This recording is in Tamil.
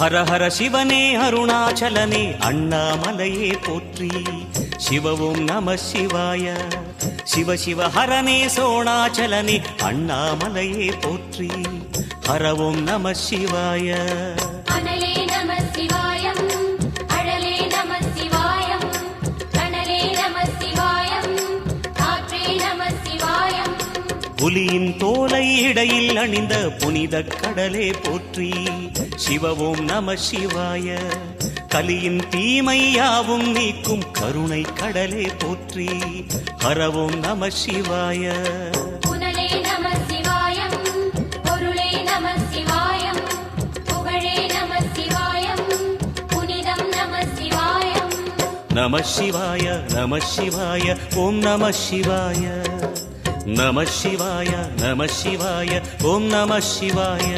ஹர ஹர சிவனே அருணாச்சலனே அண்ணாமலையே போற்றி. சிவ ஓம் நம சிவாய. சிவ சிவ ஹரனே சோணாச்சலனே அண்ணாமலையே போற்றி. ஹர ஓம் நம சிவாய. அனலே நம சிவாயம், அழலே நம சிவாயம், கனலே நம சிவாயம், காற்றே நம சிவாயம். புலியின் தோலை இடையில் அணிந்த புனித கடலே போற்றி. சிவ ஓம் நம சிவாய. கலியின் தீமையாவும் நீக்கும் கருணை கடலே போற்றி. ஹர ஓம் நம சிவாய. புனலே நம சிவாயம், பொருளே நம சிவாயம், புகழே நம சிவாயம், புனிதம் நம சிவாயம். நம சிவாய நம சிவாய ஓம் நம சிவாய. நம சிவாய நம சிவாய ஓம் நம சிவாய.